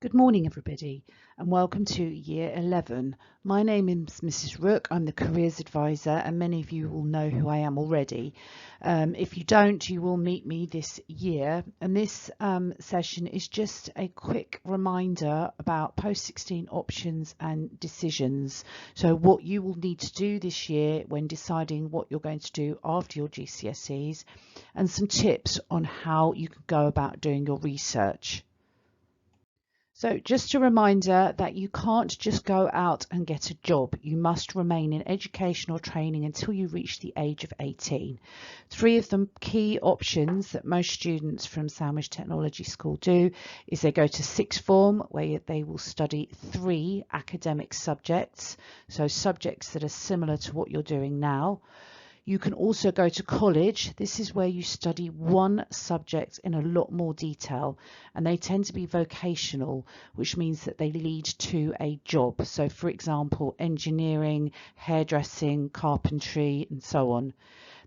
Good morning, everybody, and welcome to Year 11. My name is Mrs. Rook. I'm the Careers Advisor, and many of you will know who I am already. If you don't, you will meet me this year. And this session is just a quick reminder about post-16 options and decisions. So what you will need to do this year when deciding what you're going to do after your GCSEs, and some tips on how you can go about doing your research. So just a reminder that you can't just go out and get a job. You must remain in educational training until you reach the age of 18. Three of the key options that most students from Sandwich Technology School do is they go to sixth form, where they will study 3 academic subjects, so subjects that are similar to what you're doing now. You can also go to college. This is where you study 1 subject in a lot more detail, and they tend to be vocational, which means that they lead to a job. So for example, engineering, hairdressing, carpentry, and so on.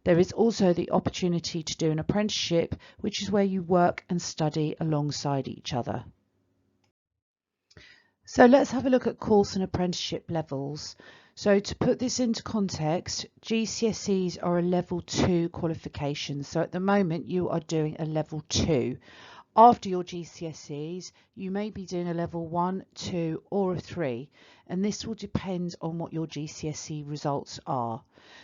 There is also the opportunity to do an apprenticeship, which is where you work and study alongside each other. So let's have a look at course and apprenticeship levels. So to put this into context, GCSEs are a level 2 qualification. So at the moment you are doing a level 2. After your GCSEs, you may be doing a level 1, 2 or a 3, and this will depend on what your GCSE results are.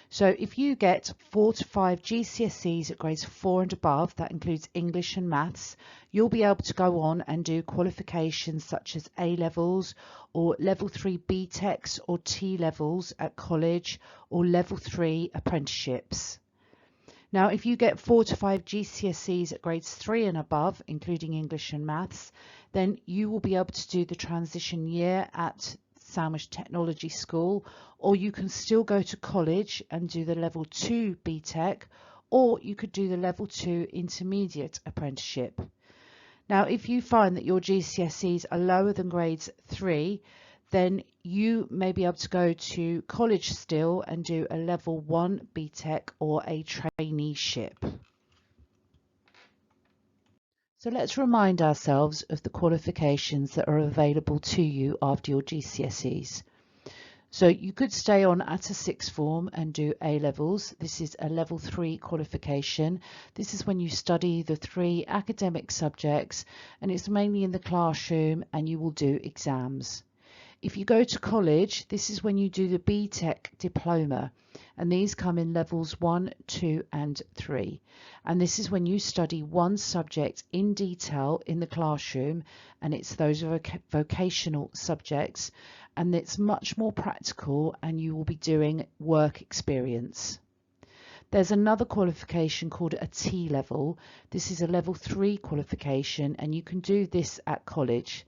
So if you get 4 to 5 GCSEs at grades 4 and above, that includes English and maths, you'll be able to go on and do qualifications such as A levels or level 3 BTECs or T levels at college, or level 3 apprenticeships. Now, if you get 4 to 5 GCSEs at grades 3 and above, including English and maths, then you will be able to do the transition year at Sandwich Technology School, or you can still go to college and do the level 2 BTEC, or you could do the level 2 intermediate apprenticeship. Now, if you find that your GCSEs are lower than grades 3, then you may be able to go to college still and do a level 1 BTEC or a traineeship. So let's remind ourselves of the qualifications that are available to you after your GCSEs. So you could stay on at a sixth form and do A levels. This is a level 3 qualification. This is when you study the 3 academic subjects, and it's mainly in the classroom, and you will do exams. If you go to college, this is when you do the BTEC diploma, and these come in levels 1, 2 and 3. And this is when you study 1 subject in detail in the classroom, and it's those vocational subjects, and it's much more practical, and you will be doing work experience. There's another qualification called a T level. This is a level 3 qualification, and you can do this at college.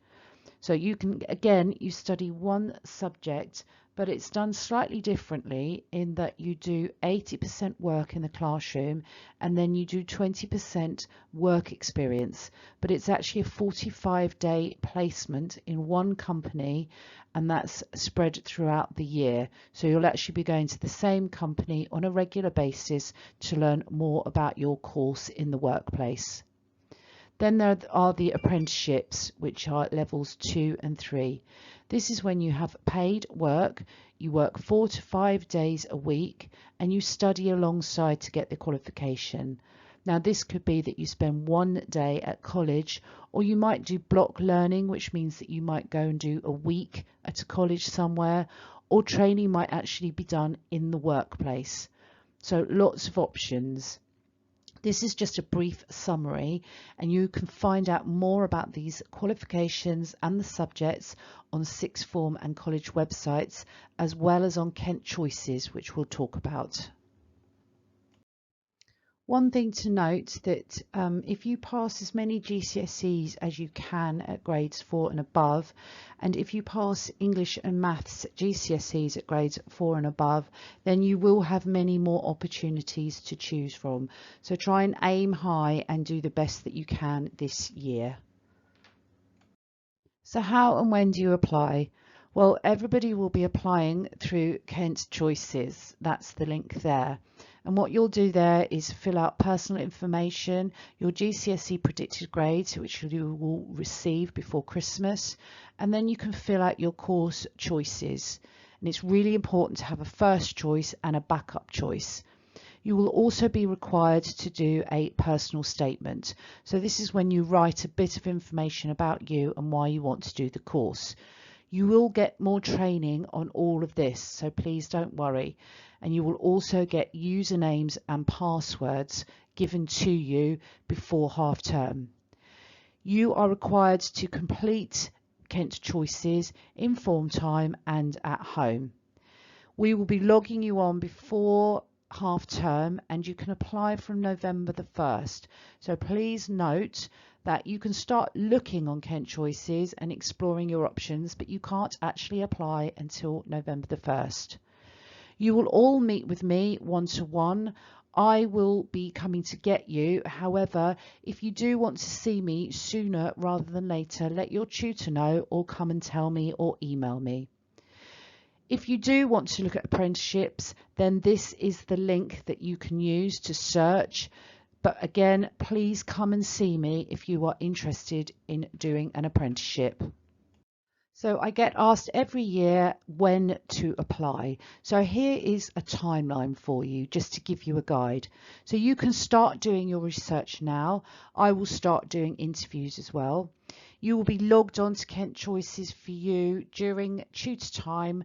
So you can, again, you study 1 subject, but it's done slightly differently in that you do 80% work in the classroom, and then you do 20% work experience. But it's actually a 45-day placement in 1 company, and that's spread throughout the year. So you'll actually be going to the same company on a regular basis to learn more about your course in the workplace. Then there are the apprenticeships, which are levels 2 and 3. This is when you have paid work, you work 4 to 5 days a week, and you study alongside to get the qualification. Now this could be that you spend 1 day at college, or you might do block learning, which means that you might go and do a week at a college somewhere, or training might actually be done in the workplace. So lots of options. This is just a brief summary, and you can find out more about these qualifications and the subjects on sixth form and college websites, as well as on Kent Choices, which we'll talk about. One thing to note that if you pass as many GCSEs as you can at grades 4 and above, and if you pass English and Maths GCSEs at grades 4 and above, then you will have many more opportunities to choose from. So try and aim high and do the best that you can this year. So how and when do you apply? Well, everybody will be applying through Kent Choices. That's the link there. And what you'll do there is fill out personal information, your GCSE predicted grades, which you will receive before Christmas, and then you can fill out your course choices. And it's really important to have a first choice and a backup choice. You will also be required to do a personal statement. So this is when you write a bit of information about you and why you want to do the course. You will get more training on all of this, so please don't worry. And you will also get usernames and passwords given to you before half term. You are required to complete Kent Choices in form time and at home. We will be logging you on before half term and you can apply from November the 1st. So please note that you can start looking on Kent Choices and exploring your options, but you can't actually apply until November the 1st. You will all meet with me one-to-one. I will be coming to get you. However, if you do want to see me sooner rather than later, let your tutor know or come and tell me or email me. If you do want to look at apprenticeships, then this is the link that you can use to search. But again, please come and see me if you are interested in doing an apprenticeship. So I get asked every year when to apply. So here is a timeline for you, just to give you a guide. So you can start doing your research now. I will start doing interviews as well. You will be logged on to Kent Choices for you during tutor time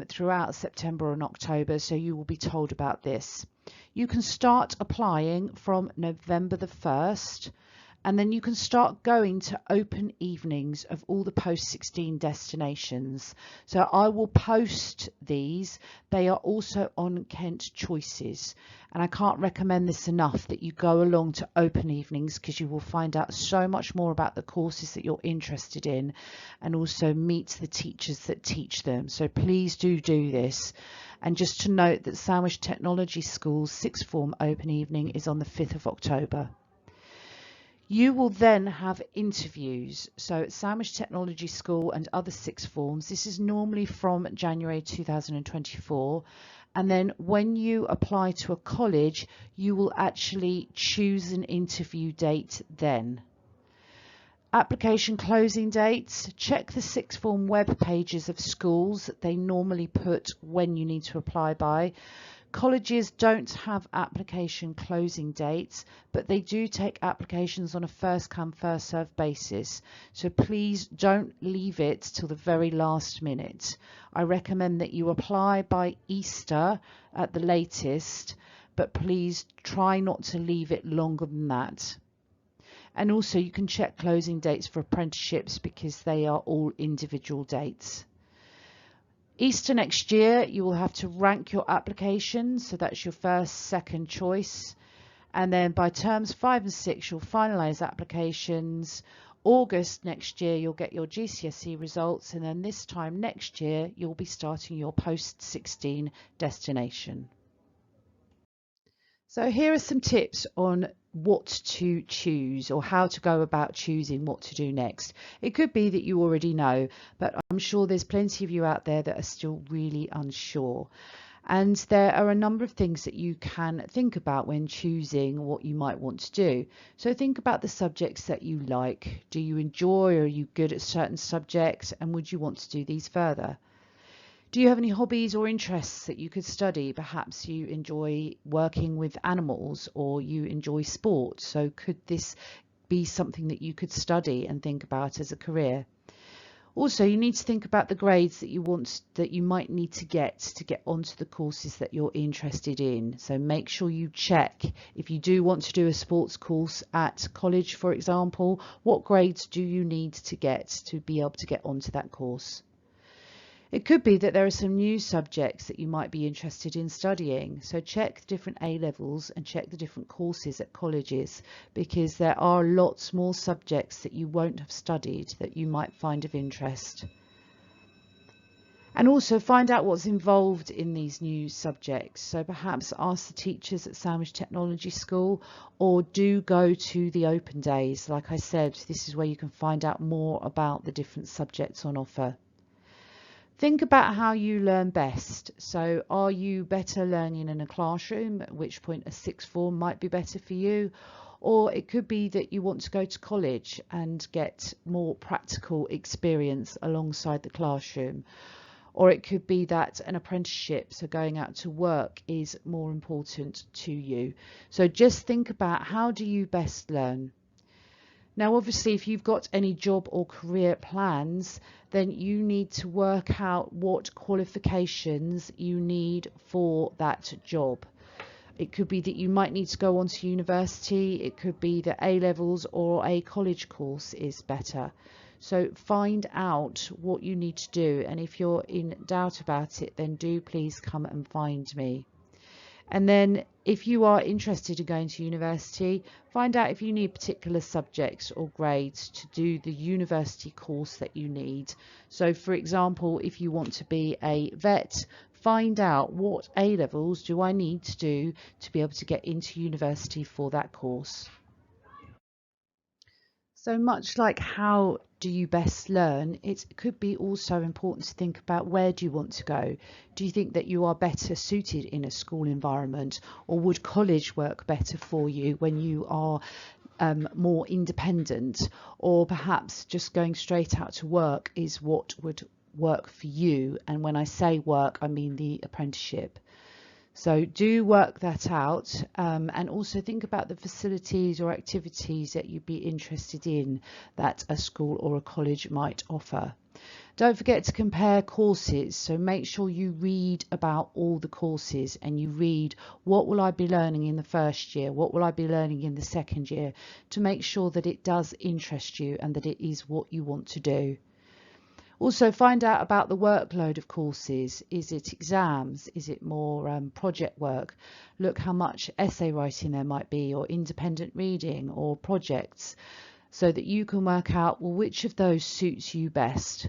throughout September and October, so you will be told about this. You can start applying from November the 1st. And then you can start going to open evenings of all the post-16 destinations. So I will post these. They are also on Kent Choices. And I can't recommend this enough, that you go along to open evenings, because you will find out so much more about the courses that you're interested in and also meet the teachers that teach them. So please do this. And just to note that Sandwich Technology School's sixth form open evening is on the 5th of October. You will then have interviews. So at Sandwich Technology School and other sixth forms, this is normally from January 2024. And then when you apply to a college, you will actually choose an interview date then. Application closing dates. Check the sixth form web pages of schools. They normally put when you need to apply by. Colleges don't have application closing dates, but they do take applications on a first come first served basis. So please don't leave it till the very last minute. I recommend that you apply by Easter at the latest, but please try not to leave it longer than that. And also you can check closing dates for apprenticeships because they are all individual dates. Easter next year, you will have to rank your applications. So that's your first, second choice. And then by terms 5 and 6, you'll finalise applications. August next year, you'll get your GCSE results. And then this time next year, you'll be starting your post-16 destination. So here are some tips on what to choose or how to go about choosing what to do next. It could be that you already know, but I'm sure there's plenty of you out there that are still really unsure. And there are a number of things that you can think about when choosing what you might want to do. So think about the subjects that you like. Do you enjoy, or are you good at certain subjects, and would you want to do these further? Do you have any hobbies or interests that you could study? Perhaps you enjoy working with animals, or you enjoy sport. So could this be something that you could study and think about as a career? Also, you need to think about the grades that you might need to get onto the courses that you're interested in. So make sure you check, if you do want to do a sports course at college, for example, what grades do you need to get to be able to get onto that course? It could be that there are some new subjects that you might be interested in studying. So check the different A levels and check the different courses at colleges, because there are lots more subjects that you won't have studied that you might find of interest. And also find out what's involved in these new subjects. So perhaps ask the teachers at Sandwich Technology School, or do go to the open days. Like I said, this is where you can find out more about the different subjects on offer. Think about how you learn best. So are you better learning in a classroom, at which point a sixth form might be better for you? Or it could be that you want to go to college and get more practical experience alongside the classroom. Or it could be that an apprenticeship, so going out to work, is more important to you. So just think about, how do you best learn? Now, obviously, if you've got any job or career plans, then you need to work out what qualifications you need for that job. It could be that you might need to go on to university. It could be that A levels or a college course is better. So find out what you need to do. And if you're in doubt about it, then do please come and find me. And then if you are interested in going to university, find out if you need particular subjects or grades to do the university course that you need. So for example, if you want to be a vet, find out what A levels do I need to do to be able to get into university for that course. So much like how do you best learn, it could be also important to think about, where do you want to go? Do you think that you are better suited in a school environment, or would college work better for you when you are more independent? Or perhaps just going straight out to work is what would work for you. And when I say work, I mean the apprenticeship. So do work that out, and also think about the facilities or activities that you'd be interested in that a school or a college might offer. Don't forget to compare courses, so make sure you read about all the courses and you read, what will I be learning in the first year, what will I be learning in the second year, to make sure that it does interest you and that it is what you want to do. Also find out about the workload of courses. Is it exams? Is it more project work? Look how much essay writing there might be, or independent reading, or projects, so that you can work out, well, which of those suits you best.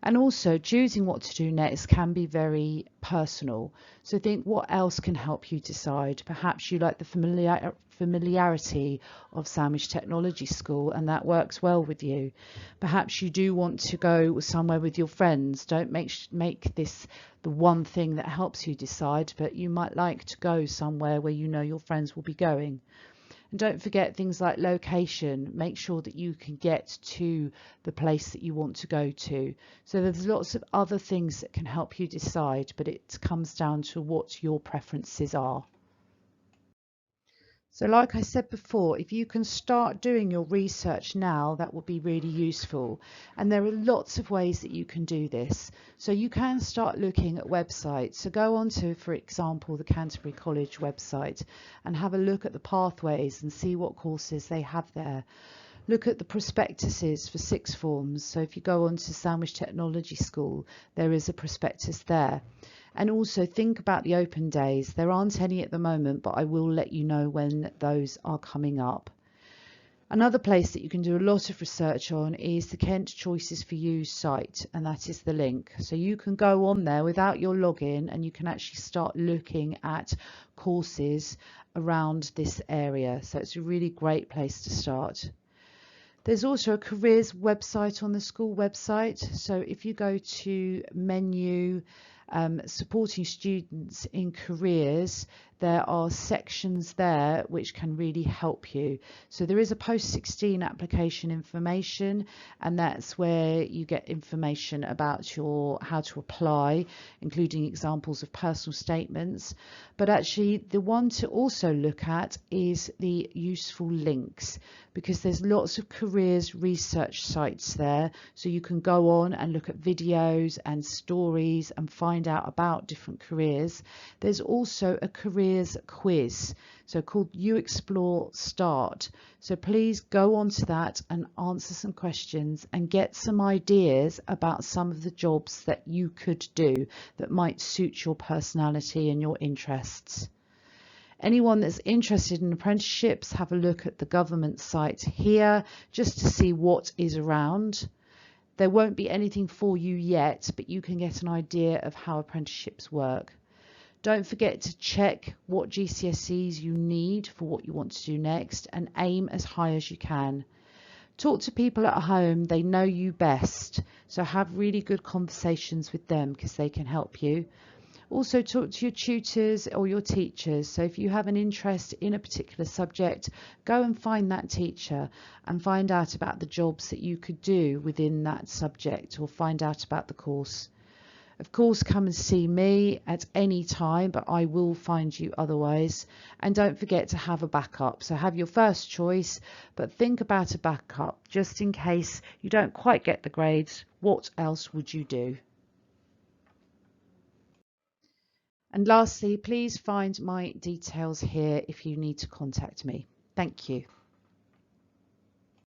And also, choosing what to do next can be very personal. So think, what else can help you decide? Perhaps you like the familiarity of Sandwich Technology School, and that works well with you. Perhaps you do want to go somewhere with your friends. Don't make this the one thing that helps you decide, but you might like to go somewhere where you know your friends will be going. And don't forget things like location. Make sure that you can get to the place that you want to go to. So there's lots of other things that can help you decide, but it comes down to what your preferences are. So like I said before, if you can start doing your research now, that would be really useful. And there are lots of ways that you can do this. So you can start looking at websites. So go on to, for example, the Canterbury College website and have a look at the pathways and see what courses they have there. Look at the prospectuses for sixth forms. So if you go on to Sandwich Technology School, there is a prospectus there. And also think about the open days. There aren't any at the moment, but I will let you know when those are coming up. Another place that you can do a lot of research on is the Kent Choices for You site, and that is the link. So you can go on there without your login and you can actually start looking at courses around this area. So it's a really great place to start. There's also a careers website on the school website. So if you go to menu, supporting students in careers, there are sections there which can really help you. So there is a post-16 application information, and that's where you get information about how to apply, including examples of personal statements. But actually the one to also look at is the useful links, because there's lots of careers research sites there, so you can go on and look at videos and stories and find out about different careers. There's also a careers quiz, so called You Explore Start. So please go on to that and answer some questions and get some ideas about some of the jobs that you could do that might suit your personality and your interests. Anyone that's interested in apprenticeships, have a look at the government site here just to see what is around. There won't be anything for you yet, but you can get an idea of how apprenticeships work. Don't forget to check what GCSEs you need for what you want to do next and aim as high as you can. Talk to people at home, they know you best, so have really good conversations with them because they can help you. Also talk to your tutors or your teachers. So if you have an interest in a particular subject, go and find that teacher and find out about the jobs that you could do within that subject, or find out about the course. Of course, come and see me at any time, but I will find you otherwise. And don't forget to have a backup. So have your first choice, but think about a backup just in case you don't quite get the grades. What else would you do? And lastly, please find my details here if you need to contact me. Thank you.